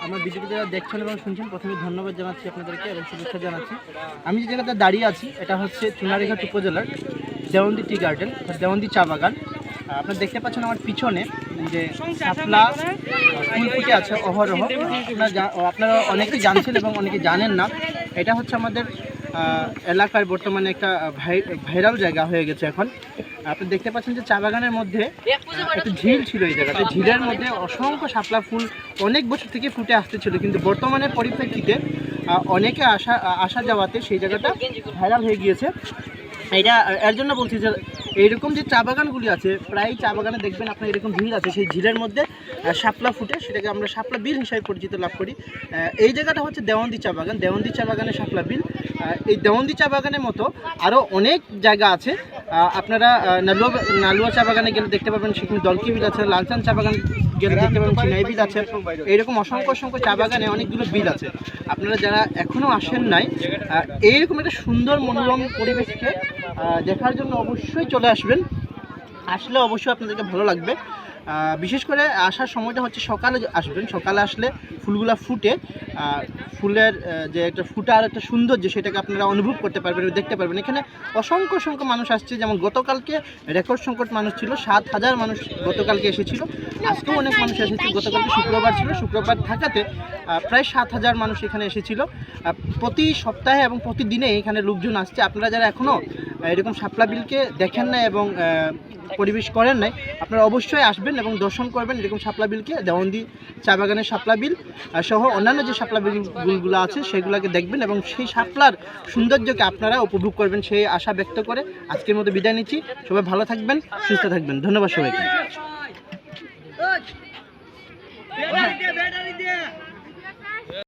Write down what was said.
আমার ভিডিওটি যারা দেখছেন এবং শুনছেন প্রথমে ধন্যবাদ জানাচ্ছি আপনাদেরকে এবং শুভেচ্ছা জানাচ্ছি। আমি যে জায়গাতে দাঁড়িয়ে আছি এটা হচ্ছে চুনারঘাট উপজেলার দেওয়ান্দি টি গার্ডেন, দেওয়ান্দি চা বাগান। আপনারা দেখতে পাচ্ছেন আমার পিছনে যে শাপলা ফুল ফুটে আছে অহরহ। আপনারা অনেকেই জানছেন এবং অনেকে জানেন না। এটা হচ্ছে আমাদের এলাকার বর্তমানে একটা ভাইরাল জায়গা হয়ে গেছে এখন। আপনি দেখতে পাচ্ছেন যে চা বাগানের মধ্যে একটা ঝিল ছিল, এই জায়গাতে ঝিলের মধ্যে অসংখ্য শাপলা ফুল অনেক বছর থেকে ফুটে আসতেছিল, কিন্তু বর্তমানে পরিপ্রেক্ষিতে অনেকে আসা যাওয়াতে সেই জায়গাটা ভাইরাল হয়ে গিয়েছে। এটা এর জন্য বলছি যে এইরকম যে চা বাগানগুলি আছে, প্রায় চা বাগানে দেখবেন আপনার এরকম ঝিল আছে, সেই ঝিলের মধ্যে শাপলা ফুটে, সেটাকে আমরা শাপলা বিল হিসাবে পরিচিত লাভ করি। এই জায়গাটা হচ্ছে দেওয়ান্দি চা বাগান, দেওয়ান্দি চা বাগানের শাপলা বিল। এই দেওয়ান্দি চা বাগানের মতো আরও অনেক জায়গা আছে। আপনারা নালুয়া চা বাগানে গেলে দেখতে পাবেন সেখানে দলকি বিল আছে, লালচান চা বাগান গেলে দেখতে পাবেন চিনাই বিল আছে। এইরকম অসংখ্য অসংখ্য চা বাগানে অনেকগুলো বিল আছে। আপনারা যারা এখনও আসেন নাই এইরকম একটা সুন্দর মনোরম পরিবেশকে দেখার জন্য অবশ্যই চলে আসবেন। আসলে অবশ্যই আপনাদেরকে ভালো লাগবে। বিশেষ করে আসার সময়টা হচ্ছে সকালে আসবেন। সকালে আসলে ফুলগুলা ফুটে, ফুলের যে একটা ফুটার একটা সৌন্দর্য সেটাকে আপনারা অনুভব করতে পারবেন, দেখতে পারবেন। এখানে অসংখ্য অসংখ্য মানুষ আসছে, যেমন গতকালকে রেকর্ড সংখ্যক মানুষ ছিল, 7,000 মানুষ গতকালকে এসেছিল। আজকেও অনেক মানুষ এসেছে। গতকালকে শুক্রবার ছিল, শুক্রবার থাকাতে প্রায় 7,000 মানুষ এখানে এসেছিল। প্রতি সপ্তাহে এবং প্রতিদিনে এখানে লোকজন আসছে। আপনারা যারা এখনও এরকম শাপলা বিলকে দেখেন না এবং পরিবেশ করেন নাই, আপনারা অবশ্যই আসবেন এবং দর্শন করবেন এরকম শাপলা বিলকে। দেওয়ান্দি চা বাগানের শাপলা বিল সহ অন্যান্য যে শাপলা বিলগুলো আছে সেগুলোকে দেখবেন এবং সেই শাপলার সৌন্দর্যকে আপনারা উপভোগ করবেন, সেই আশা ব্যক্ত করে আজকের মতো বিদায় নিচ্ছি। সবাই ভালো থাকবেন, সুস্থ থাকবেন। ধন্যবাদ সবাইকে।